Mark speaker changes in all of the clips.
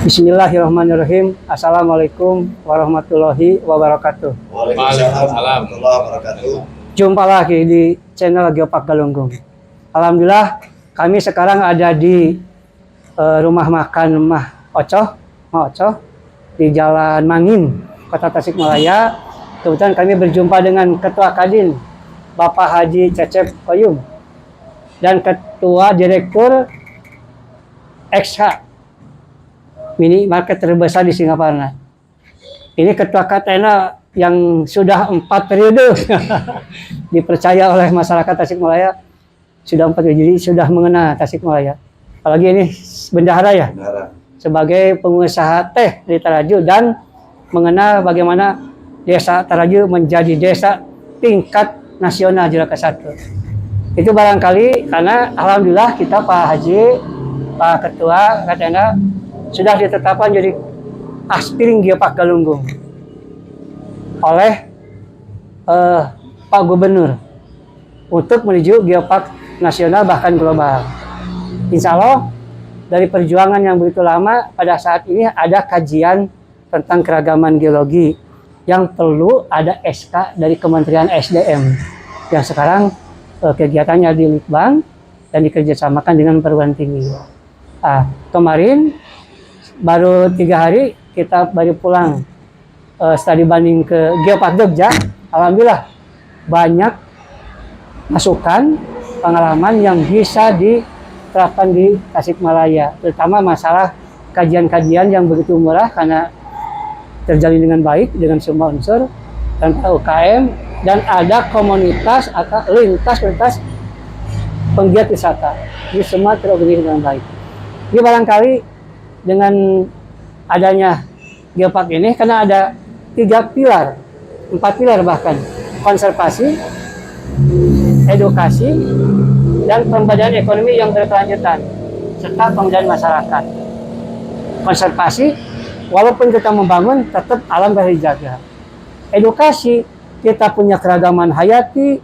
Speaker 1: Bismillahirrahmanirrahim. Assalamualaikum warahmatullahi wabarakatuh.
Speaker 2: Waalaikumsalam warahmatullahi wabarakatuh.
Speaker 1: Jumpa lagi di channel Geopark Galunggung. Alhamdulillah kami sekarang ada di rumah makan Mah Ocoh di Jalan Mangin, Kota Tasikmalaya. Kebetulan kami berjumpa dengan Ketua Kadin Bapak Haji Cecep Koyum dan Ketua Direktur XH mini market terbesar di Singaparna. Ini ketua Katena yang sudah 4 periode dipercaya oleh masyarakat Tasikmalaya, sudah 4 periode, jadi sudah mengenal Tasikmalaya. Apalagi ini bendahara ya, sebagai pengusaha teh di Taraju dan mengenal bagaimana desa Taraju menjadi desa tingkat nasional juara ke-1. Itu barangkali karena alhamdulillah kita Pak Haji, Pak Ketua Katena sudah ditetapkan jadi aspiring Geopark Galunggung oleh Pak Gubernur untuk menuju Geopark nasional bahkan global. Insya Allah dari perjuangan yang begitu lama, pada saat ini ada kajian tentang keragaman geologi yang perlu ada SK dari Kementerian SDM yang sekarang kegiatannya di Litbang dan dikerjasamakan dengan perguruan tinggi. Kemarin baru 3 hari kita baru pulang studi banding ke Geopark Jogja. Alhamdulillah banyak masukan pengalaman yang bisa diterapkan di Tasikmalaya, terutama masalah kajian-kajian yang begitu murah karena terjalin dengan baik dengan semua unsur dan UKM, dan ada komunitas atau lintas penggiat wisata. Ini semua terorganisir dengan baik. Ini barangkali dengan adanya Geopark ini, karena ada 4 pilar bahkan, konservasi, edukasi, dan pemberdayaan ekonomi yang berkelanjutan, serta pemberdayaan masyarakat. Konservasi, walaupun kita membangun, tetap alam harus dijaga. Edukasi, kita punya keragaman hayati,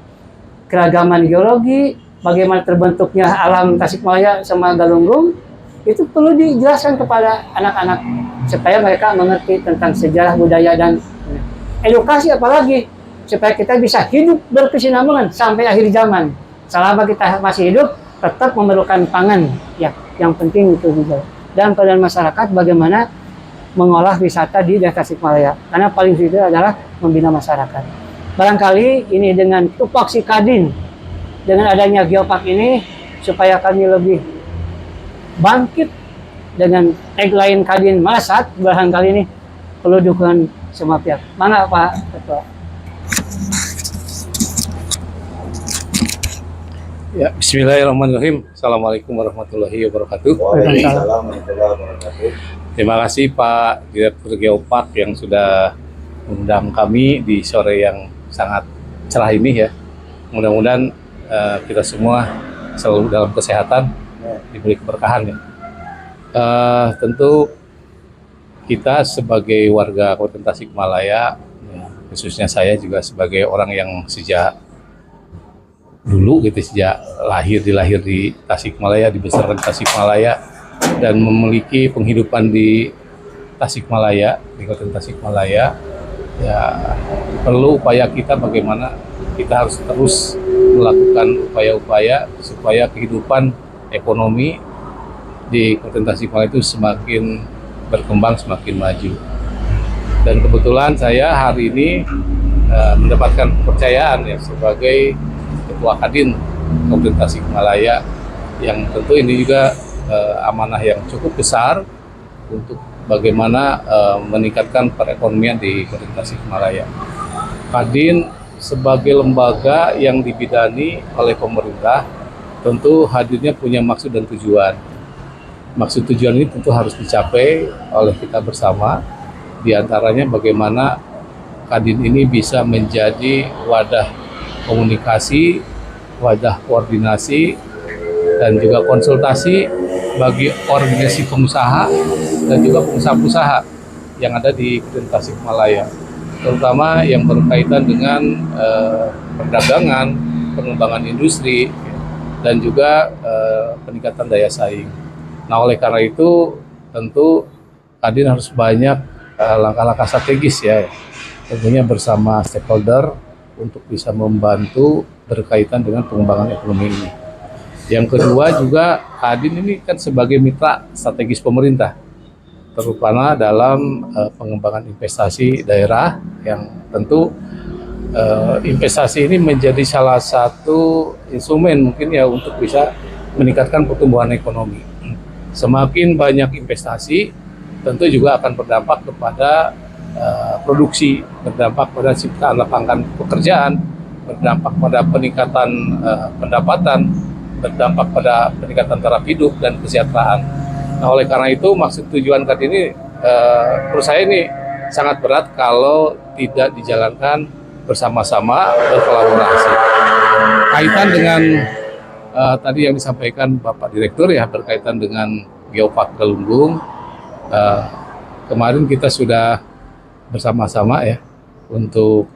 Speaker 1: keragaman geologi, bagaimana terbentuknya alam Tasikmalaya sama Galunggung, itu perlu dijelaskan kepada anak-anak supaya mereka mengerti tentang sejarah, budaya, dan edukasi, apalagi supaya kita bisa hidup berkesinambungan sampai akhir zaman. Selama kita masih hidup, tetap memerlukan pangan, ya, yang penting itu juga. Dan pada masyarakat bagaimana mengolah wisata di daerah Tasikmalaya, karena paling itu adalah membina masyarakat. Barangkali ini dengan tupoksi Kadin, dengan adanya Geopark ini, supaya kami lebih bangkit dengan tagline Kadin Masat, barangkali ini perlu dukungan semua pihak. Mana Pak Ketua?
Speaker 2: Ya, Bismillahirrahmanirrahim. Assalamualaikum warahmatullahi wabarakatuh.
Speaker 1: Waalaikumsalam
Speaker 2: warahmatullahi wabarakatuh. Terima kasih Pak Direktur Geopark yang sudah mengundang kami di sore yang sangat cerah ini ya. Mudah-mudahan kita semua selalu dalam kesehatan, diberi keberkahan ya. Tentu kita sebagai warga Kabupaten Tasikmalaya, khususnya saya juga sebagai orang yang sejak dulu gitu, sejak dilahir di Tasikmalaya, dibesarkan di Tasikmalaya, dan memiliki penghidupan di Tasikmalaya, di Kabupaten Tasikmalaya, ya perlu upaya kita bagaimana kita harus terus melakukan upaya-upaya supaya kehidupan ekonomi di Kabupaten Tasikmalaya itu semakin berkembang, semakin maju. Dan kebetulan saya hari ini mendapatkan kepercayaan ya sebagai Ketua Kadin Kabupaten Tasikmalaya, yang tentu ini juga amanah yang cukup besar untuk bagaimana meningkatkan perekonomian di Kabupaten Tasikmalaya. Kadin sebagai lembaga yang dibidani oleh pemerintah, tentu hadirnya punya maksud dan tujuan. Maksud tujuan ini tentu harus dicapai oleh kita bersama, diantaranya bagaimana Kadin ini bisa menjadi wadah komunikasi, wadah koordinasi, dan juga konsultasi bagi organisasi pengusaha dan juga pengusaha-pengusaha yang ada di Kabupaten Tasikmalaya, terutama yang berkaitan dengan perdagangan, pengembangan industri, dan juga peningkatan daya saing. Nah, oleh karena itu tentu Kadin harus banyak langkah-langkah strategis ya, tentunya bersama stakeholder untuk bisa membantu berkaitan dengan pengembangan ekonomi ini. Yang kedua juga Kadin ini kan sebagai mitra strategis pemerintah, terutama dalam pengembangan investasi daerah yang tentu investasi ini menjadi salah satu instrumen mungkin ya untuk bisa meningkatkan pertumbuhan ekonomi. Semakin banyak investasi, tentu juga akan berdampak kepada produksi, berdampak pada ciptaan lapangan pekerjaan, berdampak pada peningkatan pendapatan, berdampak pada peningkatan taraf hidup dan kesejahteraan. Nah, oleh karena itu maksud tujuan Kadin ini menurut saya ini sangat berat kalau tidak dijalankan bersama-sama berkolaborasi. Kaitan dengan tadi yang disampaikan Bapak Direktur ya berkaitan dengan Geopark Galunggung, kemarin kita sudah bersama-sama ya untuk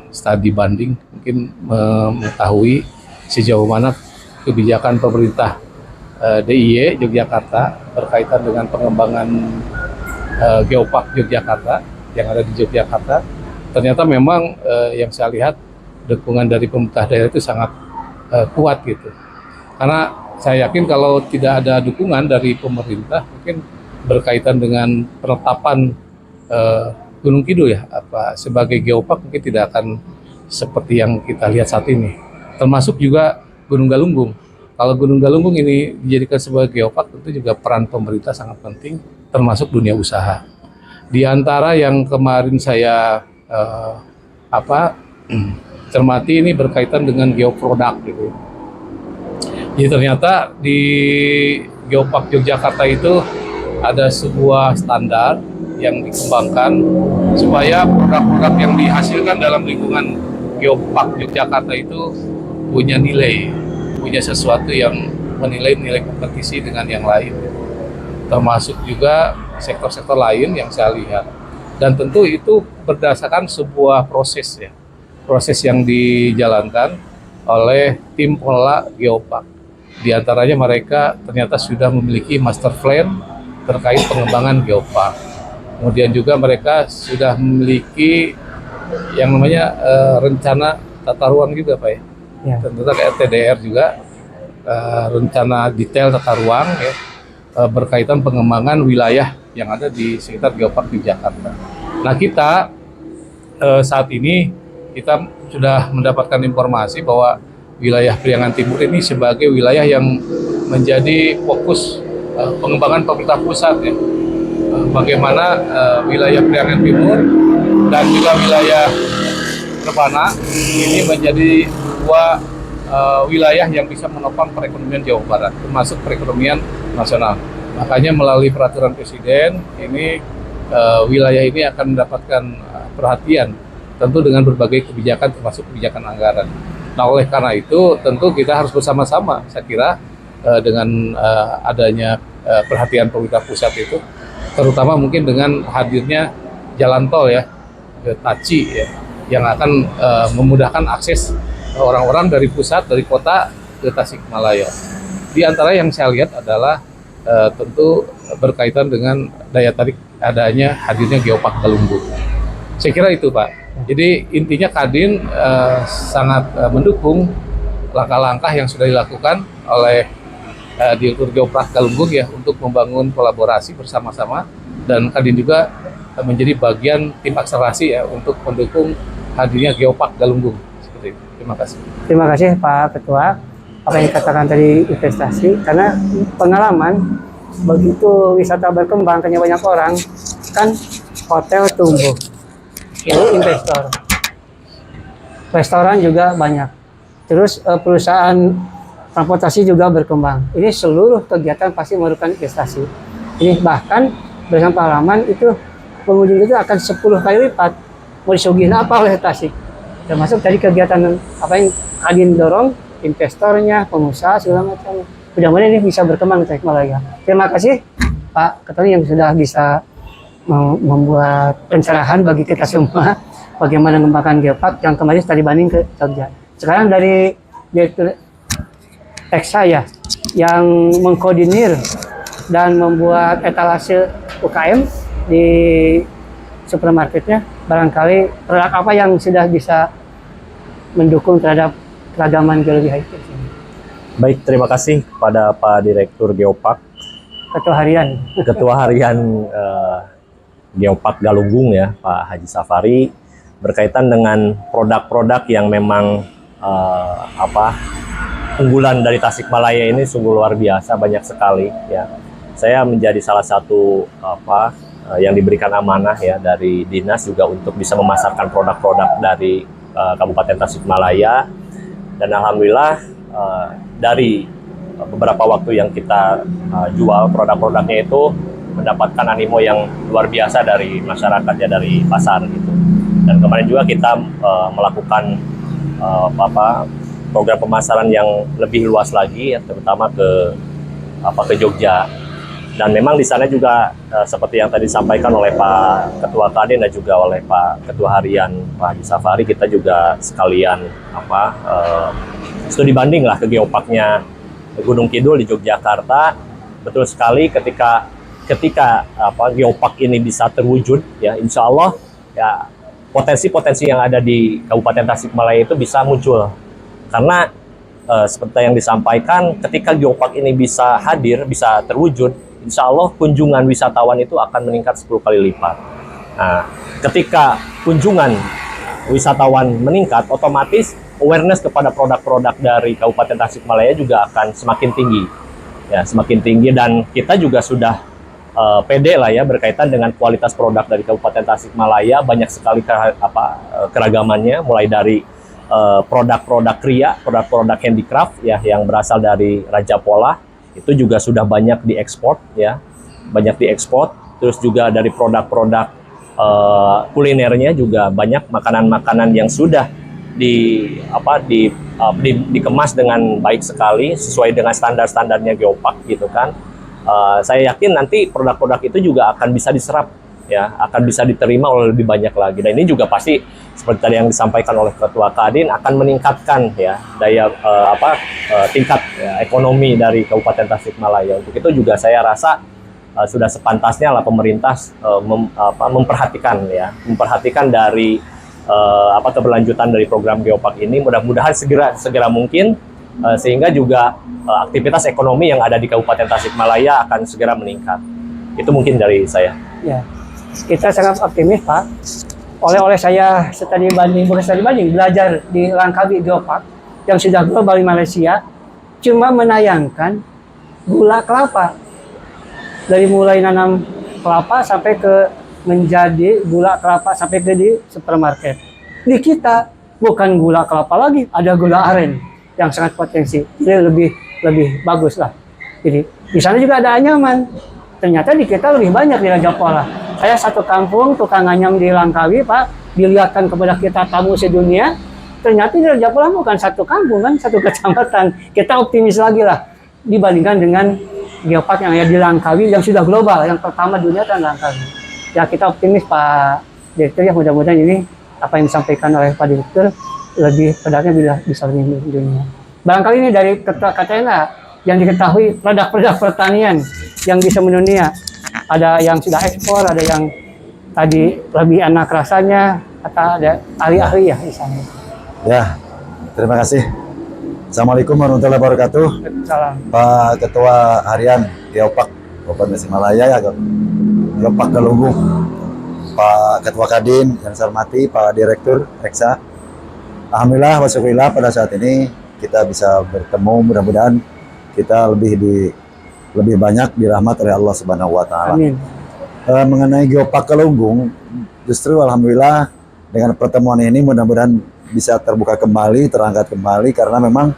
Speaker 2: studi banding, mungkin mengetahui sejauh mana kebijakan pemerintah DIY Yogyakarta berkaitan dengan pengembangan Geopark Yogyakarta yang ada di Yogyakarta. Ternyata memang yang saya lihat dukungan dari pemerintah daerah itu sangat kuat gitu. Karena saya yakin kalau tidak ada dukungan dari pemerintah, mungkin berkaitan dengan penetapan Gunung Kidul ya sebagai geopark mungkin tidak akan seperti yang kita lihat saat ini. Termasuk juga Gunung Galunggung. Kalau Gunung Galunggung ini dijadikan sebagai geopark, tentu juga peran pemerintah sangat penting, termasuk dunia usaha. Di antara yang kemarin saya cermati ini berkaitan dengan geoproduk gitu. Jadi ternyata di Geopark Yogyakarta itu ada sebuah standar yang dikembangkan supaya produk-produk yang dihasilkan dalam lingkungan Geopark Yogyakarta itu punya nilai, punya sesuatu yang menilai nilai kompetisi dengan yang lain. Termasuk juga sektor-sektor lain yang saya lihat. Dan tentu itu berdasarkan sebuah proses ya. Proses yang dijalankan oleh tim pengelola Geopark. Di antaranya mereka ternyata sudah memiliki master plan terkait pengembangan Geopark. Kemudian juga mereka sudah memiliki yang namanya rencana tata ruang juga Pak ya. Tentu kayak TDR juga, rencana detail tata ruang ya, berkaitan pengembangan wilayah yang ada di sekitar Geopark di Jakarta. Nah kita saat ini kita sudah mendapatkan informasi bahwa wilayah Priangan Timur ini sebagai wilayah yang menjadi fokus pengembangan pemerintah pusat ya. Bagaimana wilayah Priangan Timur dan juga wilayah Rebana ini menjadi dua wilayah yang bisa menopang perekonomian Jawa Barat, termasuk perekonomian nasional. Makanya melalui peraturan Presiden ini wilayah ini akan mendapatkan perhatian tentu dengan berbagai kebijakan termasuk kebijakan anggaran. Nah oleh karena itu tentu kita harus bersama-sama saya kira dengan adanya perhatian pemerintah pusat itu, terutama mungkin dengan hadirnya jalan tol ya ke Taci ya, yang akan memudahkan akses orang-orang dari pusat, dari kota ke Tasikmalaya. Di antara yang saya lihat adalah tentu berkaitan dengan daya tarik adanya hadirnya Geopark Galunggung. Saya kira itu Pak. Jadi intinya Kadin sangat mendukung langkah-langkah yang sudah dilakukan oleh Direktur Geopark Galunggung ya untuk membangun kolaborasi bersama-sama, dan Kadin juga menjadi bagian tim akselerasi ya untuk mendukung hadirnya Geopark Galunggung. Seperti itu. Terima kasih.
Speaker 1: Terima kasih Pak Ketua. Apa yang dikatakan tadi investasi, karena pengalaman begitu wisata berkembang, hanya banyak orang kan hotel tumbuh, lalu investor, restoran juga banyak, terus perusahaan transportasi juga berkembang. Ini seluruh kegiatan pasti memerlukan investasi. Ini bahkan berdasarkan pengalaman itu pengunjung itu akan 10 kali lipat mau disuguhin apa oleh Tasik. Termasuk tadi kegiatan apa yang Kadin dorong, investornya, pengusaha segala macam. Mudah-mudahan ini bisa berkembang di Tasikmalaya. Terima kasih Pak Ketua yang sudah bisa membuat pencerahan bagi kita semua bagaimana mengembangkan Geopark yang kemarin tadi banding ke Jogja. Sekarang dari Direktur Teksa ya yang mengkoordinir dan membuat etalase UKM di supermarketnya, barangkali produk apa yang sudah bisa mendukung terhadap keragaman geologi HIP ini.
Speaker 3: Baik, terima kasih kepada Pak Direktur Geopark,
Speaker 1: Ketua Harian
Speaker 3: Geopark Galunggung ya, Pak Haji Safari, berkaitan dengan produk-produk yang memang unggulan dari Tasikmalaya ini sungguh luar biasa, banyak sekali ya. Saya menjadi salah satu yang diberikan amanah ya dari dinas juga untuk bisa memasarkan produk-produk dari Kabupaten Tasikmalaya, dan alhamdulillah dari beberapa waktu yang kita jual produk-produknya itu mendapatkan animo yang luar biasa dari masyarakat ya, dari pasar gitu. Dan kemarin juga kita melakukan program pemasaran yang lebih luas lagi ya, terutama ke Jogja. Dan memang di sana juga seperti yang tadi disampaikan oleh Pak Ketua Kadin dan juga oleh Pak Ketua Harian Pak Haji Safari, kita juga sekalian studi banding lah ke Geoparknya Gunung Kidul di Yogyakarta. Betul sekali, ketika Geopark ini bisa terwujud ya, insya Allah ya potensi-potensi yang ada di Kabupaten Tasikmalaya itu bisa muncul. Karena seperti yang disampaikan, ketika Geopark ini bisa hadir, bisa terwujud, insya Allah kunjungan wisatawan itu akan meningkat 10 kali lipat. Nah, ketika kunjungan wisatawan meningkat, otomatis awareness kepada produk-produk dari Kabupaten Tasikmalaya juga akan semakin tinggi. Ya, semakin tinggi, dan kita juga sudah pede lah ya berkaitan dengan kualitas produk dari Kabupaten Tasikmalaya. Banyak sekali keragamannya, mulai dari produk-produk kria, produk-produk handicraft ya yang berasal dari Raja Polah, itu juga sudah banyak diekspor ya, banyak diekspor. Terus juga dari produk-produk kulinernya juga banyak makanan-makanan yang sudah dikemas dengan baik sekali sesuai dengan standar-standarnya Geopark gitu kan. Saya yakin nanti produk-produk itu juga akan bisa diserap ya, akan bisa diterima oleh lebih banyak lagi. Dan ini juga pasti seperti tadi yang disampaikan oleh Ketua Kadin akan meningkatkan ya daya tingkat ya, ekonomi dari Kabupaten Tasikmalaya. Untuk itu juga saya rasa sudah sepantasnya lah pemerintah memperhatikan dari keberlanjutan dari program Geopark ini. Mudah-mudahan segera mungkin sehingga juga aktivitas ekonomi yang ada di Kabupaten Tasikmalaya akan segera meningkat. Itu mungkin dari saya.
Speaker 1: Ya, kita sangat optimis Pak. Oleh saya belajar di Langkawi Geopark yang sudah global di Malaysia, cuma menayangkan gula kelapa dari mulai nanam kelapa sampai ke menjadi gula kelapa sampai ke di supermarket. Di kita bukan gula kelapa lagi, ada gula aren yang sangat potensi. Jadi lebih bagus lah. Jadi di sana juga ada anyaman. Ternyata di kita lebih banyak di Raja Polah. Saya satu kampung tukang anyam di Langkawi Pak, dilihatkan kepada kita tamu sedunia. Ternyata di Raja Polah bukan satu kampung kan, satu kecamatan. Kita optimis lagi lah dibandingkan dengan Geopark yang ada di Langkawi yang sudah global, yang pertama dunia kan Langkawi. Ya kita optimis Pak Direktur ya, mudah-mudahan ini apa yang disampaikan oleh Pak Direktur lebih produknya bisa lebih dunia. Barangkali ini dari Ketua KTNA yang diketahui produk-produk pertanian yang bisa mendunia. Ada yang sudah ekspor, ada yang tadi lebih enak rasanya, atau ada ahli-ahli ya di sana.
Speaker 4: Ya, terima kasih. Assalamualaikum warahmatullahi wabarakatuh.
Speaker 1: Salam.
Speaker 4: Pak Ketua Harian Geopark Kabupaten Tasikmalaya ya, Geopark Galunggung. Pak Ketua Kadin yang saya hormati, Pak Direktur Reksa. Alhamdulillah wasyukurillah pada saat ini kita bisa bertemu, mudah-mudahan kita lebih banyak dirahmat oleh Allah Subhanahu wa taala.
Speaker 1: Amin.
Speaker 4: Mengenai Geopark Galunggung, justru alhamdulillah dengan pertemuan ini mudah-mudahan bisa terbuka kembali, terangkat kembali, karena memang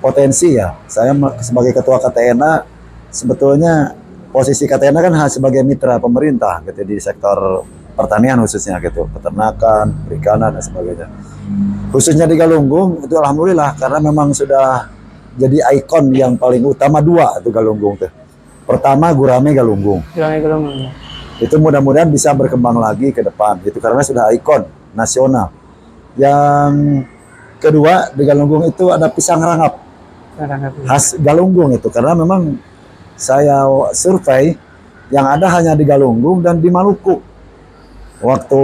Speaker 4: potensi ya. Saya sebagai Ketua KTNA, sebetulnya posisi KTNA kan sebagai mitra pemerintah gitu di sektor pertanian khususnya gitu, peternakan, perikanan dan sebagainya. Khususnya di Galunggung itu alhamdulillah karena memang sudah jadi ikon yang paling utama dua itu Galunggung tuh. Pertama Gurame Galunggung.
Speaker 1: Gurame Galunggung.
Speaker 4: Itu mudah-mudahan bisa berkembang lagi ke depan gitu karena sudah ikon nasional. Yang kedua di Galunggung itu ada pisang rangap. Khas Galunggung itu karena memang saya survei Yang ada hanya di Galunggung dan di Maluku. Waktu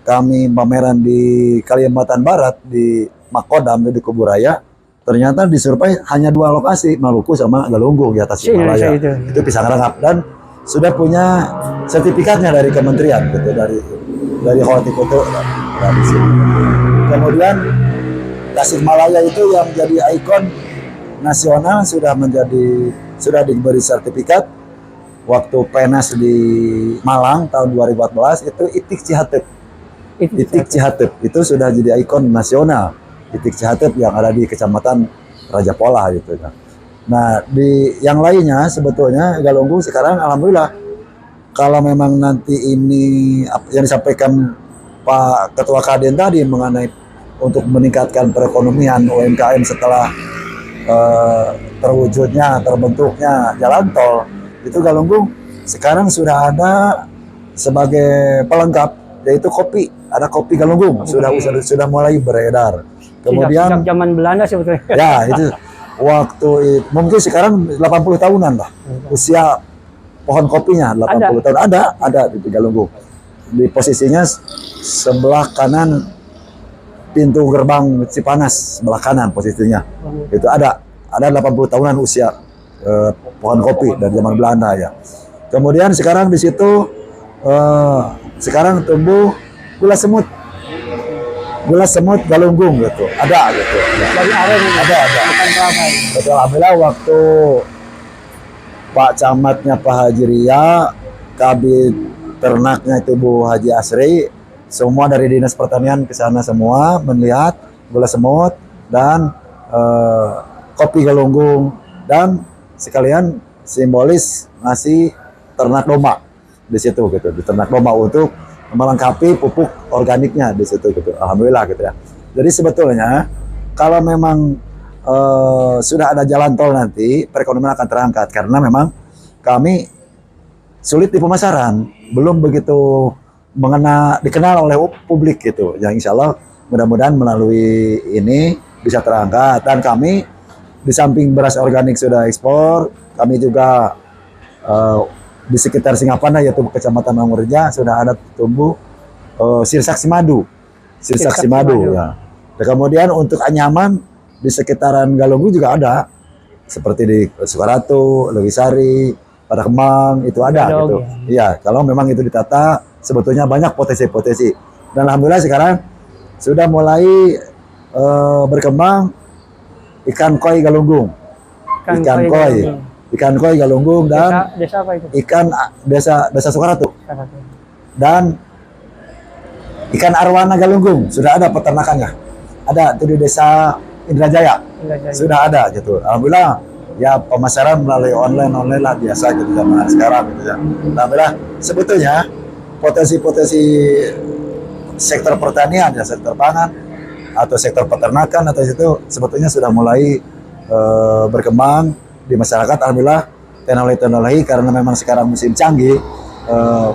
Speaker 4: kami pameran di Kalimantan Barat, di Makodam, di Kuburaya, ternyata disurvei hanya 2 lokasi, Maluku sama Galunggung di atas Himalaya. Itu Pisang Rangap, dan sudah punya sertifikatnya dari kementerian, gitu, dari hortikultur dari sini. Kemudian Tasikmalaya itu yang jadi ikon nasional sudah diberi sertifikat. Waktu PENAS di Malang tahun 2014 itu Itik Cihatep. Itik Cihatep itu sudah jadi ikon nasional. Itik Cihatep yang ada di Kecamatan Raja Pola gitu. Nah, di yang lainnya sebetulnya Galunggung sekarang alhamdulillah, kalau memang nanti ini yang disampaikan Pak Ketua Kadin tadi mengenai untuk meningkatkan perekonomian UMKM setelah terbentuknya jalan tol, itu Galunggung sekarang sudah ada sebagai pelengkap, yaitu kopi. Ada kopi Galunggung sudah mulai beredar. Kemudian
Speaker 1: sejak zaman Belanda sebetulnya.
Speaker 4: Ya, itu waktu mungkin sekarang 80 tahunan lah usia pohon kopinya, 80 tahun ada di Galunggung. Di posisinya sebelah kanan pintu gerbang Cipanas, sebelah kanan posisinya. Itu ada 80 tahunan usia pohon kopi dari zaman Belanda ya. Kemudian sekarang di situ sekarang tumbuh gula semut. Gula semut Galunggung gitu. Ada gitu.
Speaker 1: Dari aren
Speaker 4: ada.
Speaker 1: bukan kelapa.
Speaker 4: Betul, alhamdulillah waktu Pak Camatnya Pak Haji Ria, Kabid Ternaknya itu Bu Haji Asri, semua dari Dinas Pertanian ke sana semua melihat gula semut dan kopi Galunggung, dan sekalian simbolis ngasih ternak domba di situ gitu, di ternak domba untuk melengkapi pupuk organiknya di situ gitu. Alhamdulillah gitu ya. Jadi sebetulnya kalau memang sudah ada jalan tol nanti, perekonomian akan terangkat karena memang kami sulit di pemasaran, belum begitu dikenal oleh publik gitu. Yang insya Allah mudah-mudahan melalui ini bisa terangkat, dan kami di samping beras organik sudah ekspor, kami juga di sekitar Singapura yaitu Kecamatan Mangurja sudah ada tumbuh sirsaksi madu. Sirsaksi madu ya. Dan kemudian untuk anyaman di sekitaran Galunggung juga ada, seperti di Sukaratu, Lewisari, pada Kemang itu ada gitu. Iya, kalau memang itu ditata sebetulnya banyak potensi-potensi. Dan alhamdulillah sekarang sudah mulai berkembang ikan koi Galunggung. Ikan koi Galunggung dan
Speaker 1: desa apa itu?
Speaker 4: Ikan desa Sukaratu. Dan ikan arwana Galunggung sudah ada peternakannya. Ada itu di desa Indrajaya. Sudah ada gitu. Alhamdulillah ya, pemasaran melalui online lah biasa gitu zaman sekarang gitu ya. Alhamdulillah sebetulnya potensi-potensi sektor pertanian ya, sektor pangan atau sektor peternakan atau itu sebetulnya sudah mulai berkembang di masyarakat. Alhamdulillah teknologi karena memang sekarang musim canggih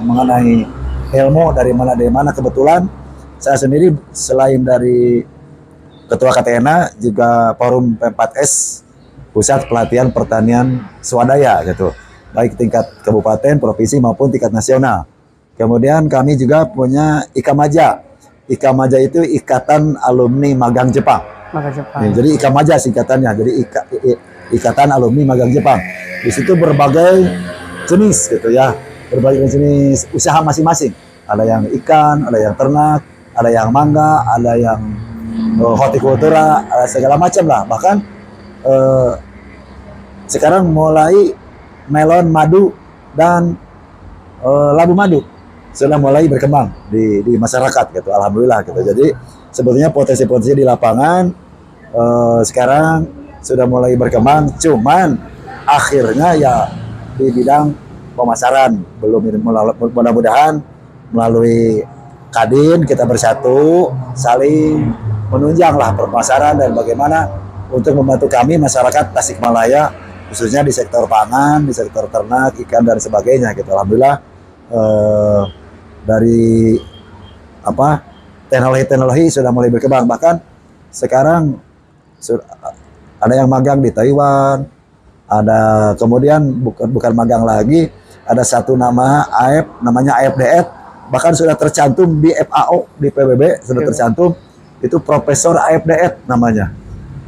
Speaker 4: mengenai ilmu dari mana kebetulan saya sendiri selain dari Ketua KTNA juga Forum P4S Pusat Pelatihan Pertanian Swadaya gitu, baik tingkat kabupaten, provinsi maupun tingkat nasional. Kemudian kami juga punya IKAMAJA. IKAMAJA itu Ikatan Alumni Magang Jepang. Jadi IKAMAJA singkatannya, jadi Ikatan Alumni Magang Jepang. Di situ berbagai jenis gitu ya, berbagai jenis usaha masing-masing. Ada yang ikan, ada yang ternak, ada yang mangga, ada yang hortikultura, segala macam lah. Bahkan sekarang mulai melon madu dan labu madu sudah mulai berkembang di masyarakat gitu. Alhamdulillah gitu. Jadi sebetulnya potensi-potensi di lapangan sekarang sudah mulai berkembang, cuman akhirnya ya di bidang pemasaran belum. Mudah-mudahan melalui Kadin kita bersatu saling menunjanglah pemasaran dan bagaimana untuk membantu kami masyarakat Tasikmalaya khususnya di sektor pangan, di sektor ternak, ikan dan sebagainya gitu. Alhamdulillah dari teknologi sudah mulai berkembang, bahkan sekarang ada yang magang di Taiwan, ada kemudian bukan magang lagi, ada satu nama namanya AF Diet, bahkan sudah tercantum di FAO, di PBB sudah tercantum, itu Profesor AF Diet namanya.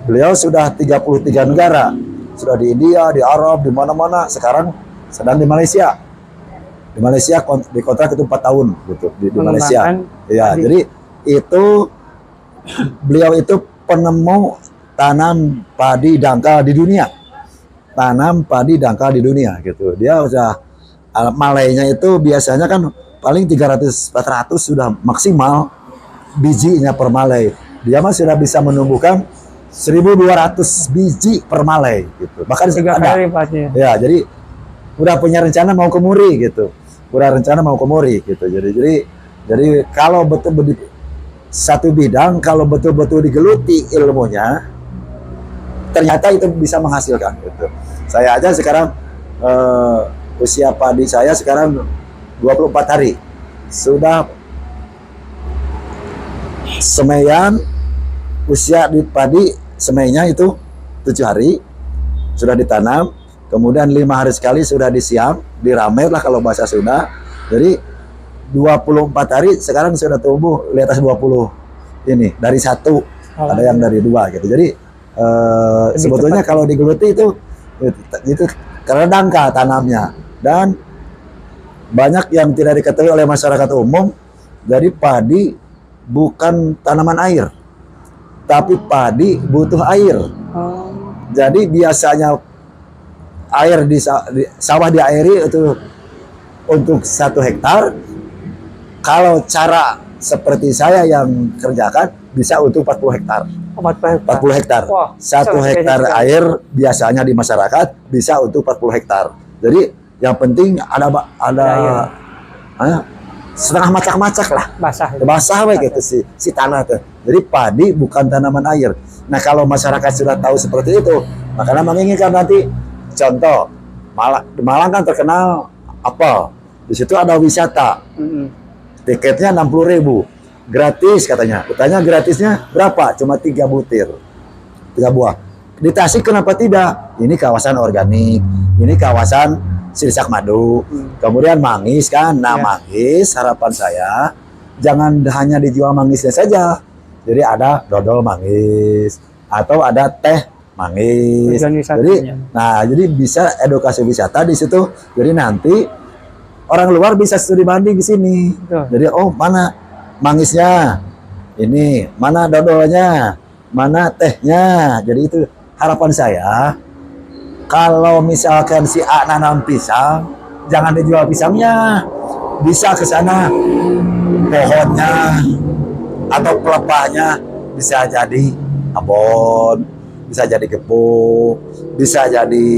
Speaker 4: Beliau sudah 33 negara, sudah di India, di Arab, di mana-mana. Sekarang sedang di Malaysia. Di Malaysia dikontrak itu 4 tahun gitu di Malaysia. Ya, jadi itu beliau itu penemu tanam padi dangkal di dunia. Tanam padi dangkal di dunia gitu. Dia udah malainya itu biasanya kan paling 300-400 sudah maksimal bijinya per malai. Dia mah sudah bisa menumbuhkan 1.200 biji per malai gitu. Bahkan
Speaker 1: 3 kali lipatnya.
Speaker 4: Ya, jadi udah punya rencana mau ke Muri gitu. Udah rencana mau ke Muri gitu. Jadi kalau betul-betul satu bidang kalau betul-betul digeluti ilmunya, ternyata itu bisa menghasilkan gitu. Saya aja sekarang usia padi saya sekarang 24 hari. Sudah semaian, usia di padi semainya itu 7 hari sudah ditanam, kemudian 5 hari sekali sudah disiam, diramet lah kalau bahasa Sunda. Jadi 24 hari sekarang sudah tumbuh di atas 20 ini, dari 1 ada yang dari 2 gitu. Jadi sebetulnya kalau digeluti itu karena dangkal tanamnya, dan banyak yang tidak diketahui oleh masyarakat umum. Jadi padi bukan tanaman air, tapi padi butuh air. Jadi biasanya air di sawah diairi itu untuk 1 hektar. Kalau cara seperti saya yang kerjakan bisa untuk 40 hektar. 40 hektar.
Speaker 1: Wah,
Speaker 4: 1 hektar air biasanya di masyarakat bisa untuk 40 hektar. Jadi yang penting ada setengah macak-macak lah. Basah gitu si tanah tuh. Jadi padi bukan tanaman air. Nah, kalau masyarakat sudah tahu seperti itu, makanya menginginkan nanti contoh Malang kan terkenal apel. Di situ ada wisata. Tiketnya 60.000. Gratis katanya. Katanya gratisnya berapa? Cuma 3 butir. 3 buah. Di Tasik kenapa tidak? Ini kawasan organik. Ini kawasan Sirsak Madu. Kemudian manggis kan. Nah, manggis harapan saya jangan hanya dijual manggisnya saja. Jadi ada dodol manggis atau ada teh manggis. Jadi bisa edukasi wisata di situ. Jadi nanti orang luar bisa studi banding di sini. Jadi mana mangisnya, ini mana dodolnya, mana tehnya. Jadi itu harapan saya. Kalau misalkan si A nanam pisang, jangan dijual pisangnya, bisa ke sana pohonnya atau pelepahnya bisa jadi abon, bisa jadi gepuk, bisa jadi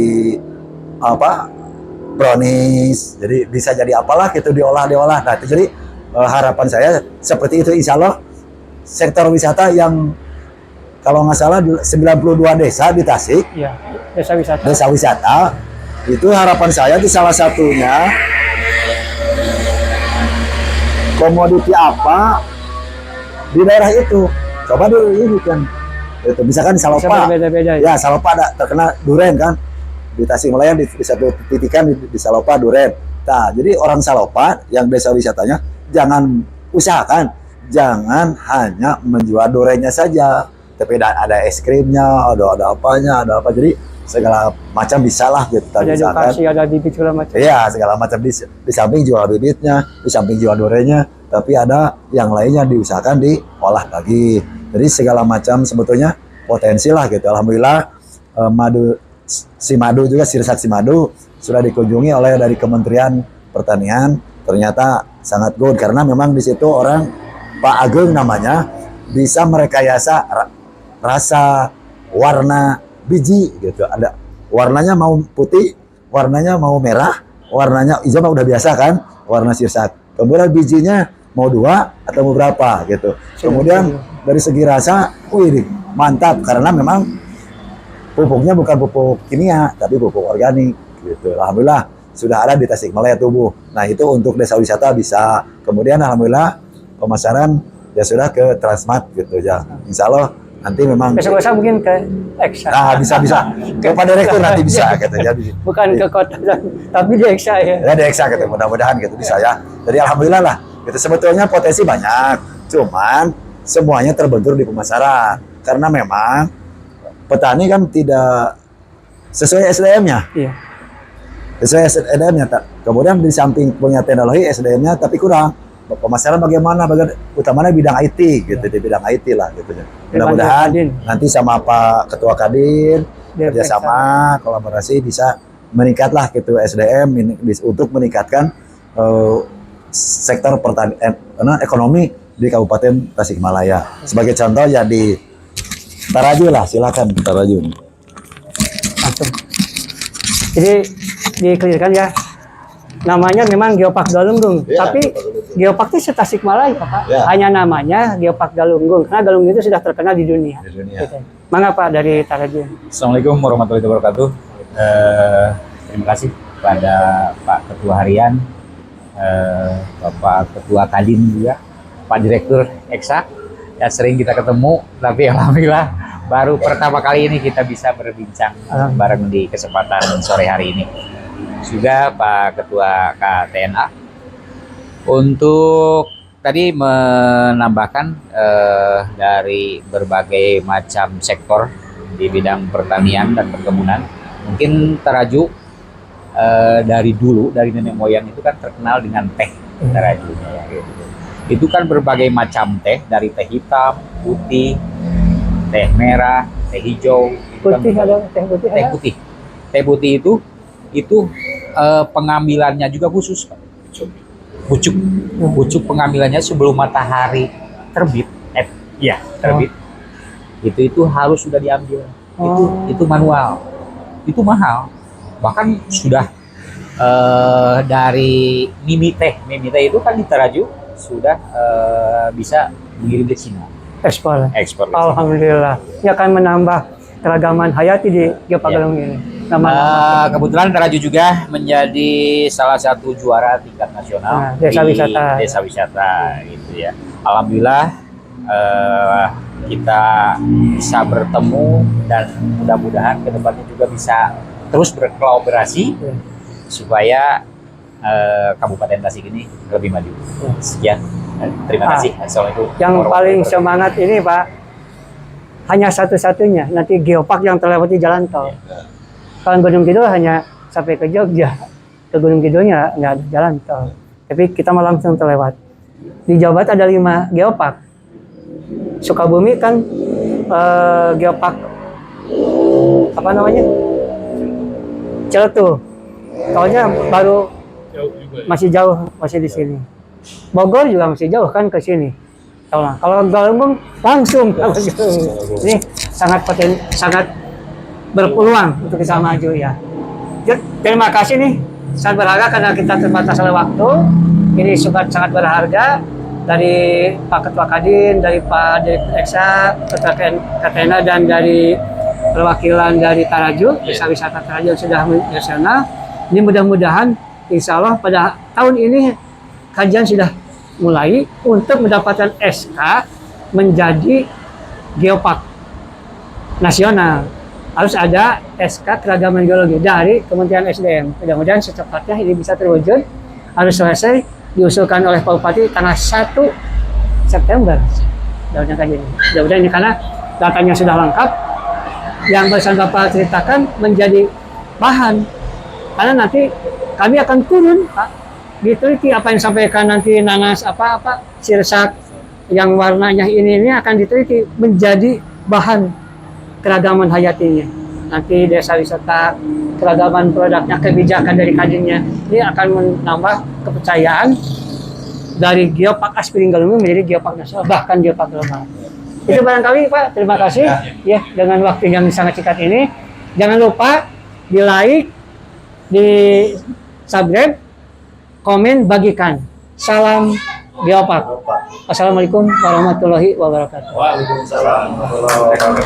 Speaker 4: brownies, jadi bisa jadi apalah gitu diolah. Nah, itu jadi harapan saya seperti itu. Insya Allah sektor wisata yang kalau nggak salah 92 desa di Tasik, desa wisata itu harapan saya itu salah satunya komoditi apa di daerah itu. Coba dulu ini kan, itu misalkan Salopa, ya Salopa ada terkenal duren kan, di Tasikmalaya di satu titikan di Salopa duren. Nah, jadi orang Salopa yang desa wisatanya usahakan jangan hanya menjual durennya saja, tapi ada es krimnya, ada apanya, ada apa. Jadi segala macam bisa lah gitu.
Speaker 1: Ada edukasi, ada bibit segala macam.
Speaker 4: Iya, segala macam di samping jual bibitnya, di samping jual durennya, tapi ada yang lainnya diusahakan diolah lagi. Jadi segala macam sebetulnya potensi lah gitu. Alhamdulillah madu juga Sirsak Simadu sudah dikunjungi oleh dari Kementerian Pertanian. Ternyata sangat good karena memang di situ orang Pak Ageng namanya bisa merekayasa rasa, warna biji gitu. Ada warnanya mau putih, warnanya mau merah, warnanya hijau mah udah biasa kan, warna Sirsak. Kemudian bijinya mau 2 atau mau berapa gitu. Kemudian dari segi rasa, wih mantap karena memang pupuknya bukan pupuk kimia tapi pupuk organik gitu. Alhamdulillah sudah ada di Tasikmalaya tumbuh. Nah, itu untuk desa wisata bisa. Kemudian alhamdulillah pemasaran ya sudah ke Transmart gitu ya. Insya Allah nanti memang
Speaker 1: Besok lusa mungkin ke Eksa.
Speaker 4: nah bisa ke Pak Direktur nanti bisa gitu. Jadi
Speaker 1: Bukan ke kota, tapi di Eksa ya.
Speaker 4: ya di Eksa gitu, mudah-mudahan gitu bisa ya. Jadi alhamdulillah lah. Gitu sebetulnya potensi banyak, cuman semuanya terbentur di pemasaran karena memang petani kan tidak sesuai SDM-nya.
Speaker 1: Iya.
Speaker 4: Sesuai SDM-nya. Kemudian di samping punya teknologi SDM-nya tapi kurang. Pemasaran bagaimana? Utamanya bidang IT gitu, di bidang IT lah gitu. Mudah-mudahan nanti sama Pak Ketua Kadin kerjasama kolaborasi bisa meningkatlah gitu SDM untuk meningkatkan sektor ekonomi di Kabupaten Tasikmalaya. Sebagai contoh ya di Taraju lah, silakan Taraju.
Speaker 1: Langsung. Jadi dikelirkan ya. Namanya memang Geopark Galunggung,
Speaker 4: Ya,
Speaker 1: tapi Geopark itu Tasikmalaya, Pak.
Speaker 4: Ya.
Speaker 1: Hanya namanya Geopark Galunggung, karena Galunggung itu sudah terkenal di dunia.
Speaker 4: Di dunia.
Speaker 1: Gitu. Mana Pak dari Taraju?
Speaker 5: Assalamualaikum warahmatullahi wabarakatuh. Terima kasih kepada Pak Ketua Harian, Bapak Ketua Kadin juga, Pak Direktur Eksa. Ya sering kita ketemu, tapi alhamdulillah baru pertama kali ini kita bisa berbincang bareng di kesempatan sore hari ini. Juga Pak Ketua KTNA untuk tadi menambahkan dari berbagai macam sektor di bidang pertanian dan perkebunan. Mungkin Taraju dari dulu, dari nenek moyang itu kan terkenal dengan teh Taraju. Itu kan berbagai macam teh, dari teh hitam, putih, teh merah, teh hijau.
Speaker 1: Putih ada, teh putih
Speaker 5: Teh
Speaker 1: ada.
Speaker 5: putih. Teh putih itu pengambilannya juga khusus, Pak. Pucuk pengambilannya sebelum matahari terbit, terbit. Itu harus sudah diambil. Itu manual. Itu mahal. Bahkan sudah dari mimi teh itu kan di Taraju sudah bisa mengirim ke Cina.
Speaker 1: Ekspor.
Speaker 5: Ekspor.
Speaker 1: Alhamdulillah. Ini akan menambah keragaman hayati di Geopark
Speaker 5: Ya.
Speaker 1: Galunggung ini.
Speaker 5: Kebetulan Taraju juga menjadi salah satu juara tingkat nasional
Speaker 1: Desa
Speaker 5: di
Speaker 1: wisata.
Speaker 5: desa wisata gitu ya. Alhamdulillah kita bisa bertemu dan mudah-mudahan kedepannya juga bisa terus berkolaborasi
Speaker 1: Ya.
Speaker 5: supaya Kabupaten Tasik ini lebih maju. Sekian. Terima kasih. Assalamualaikum.
Speaker 1: Yang paling
Speaker 5: warahmatullahi
Speaker 1: semangat ini Pak, hanya satu-satunya nanti Geopark yang terlewati jalan tol. Kalau Gunung Kidul hanya sampai ke Jogja, ke Gunung Kidulnya nggak ada jalan tol. Tapi kita mau langsung terlewat. Di Jawa Barat ada 5 Geopark. Sukabumi kan Geopark apa namanya? Ciletuh. Tolnya baru masih jauh, masih di sini. Bogor juga masih jauh kan ke sini. Kalau Galunggung langsung. Ini sangat berpeluang untuk kita maju ya. Terima kasih nih, sangat berharga karena kita terbatas oleh waktu. Ini sangat berharga dari Pak Ketua Kadin, dari Pak Direktur Eksa, Ketua KTNA dan dari perwakilan dari Taraju, Desa Wisata Taraju yang sudah nasional. Ini mudah-mudahan insya Allah pada tahun ini kajian sudah mulai untuk mendapatkan SK menjadi Geopark nasional. Harus ada SK keragaman geologi dari Kementerian SDM. Mudah-mudahan secepatnya ini bisa terwujud. Harus selesai diusulkan oleh Pak Bupati tanggal 1 September. Mudah-mudahan ini karena datanya sudah lengkap. Yang barusan Bapak ceritakan menjadi bahan. Karena nanti kami akan turun, Pak. Diteliti apa yang disampaikan nanti nanas apa sirsak yang warnanya ini akan diteliti menjadi bahan keragaman hayatinya. Nanti desa wisata, keragaman produknya, kebijakan dari Kadinnya ini akan menambah kepercayaan dari Geopark Aspiring Galunggung menjadi Geopark nasional, bahkan Geopark global. Itu barangkali Pak, terima kasih ya dengan waktu yang sangat singkat ini. Jangan lupa di like, di subscribe, komen, bagikan. Salam Geopark. Assalamualaikum warahmatullahi wabarakatuh.
Speaker 4: Waalaikumsalam warahmatullahi wabarakatuh.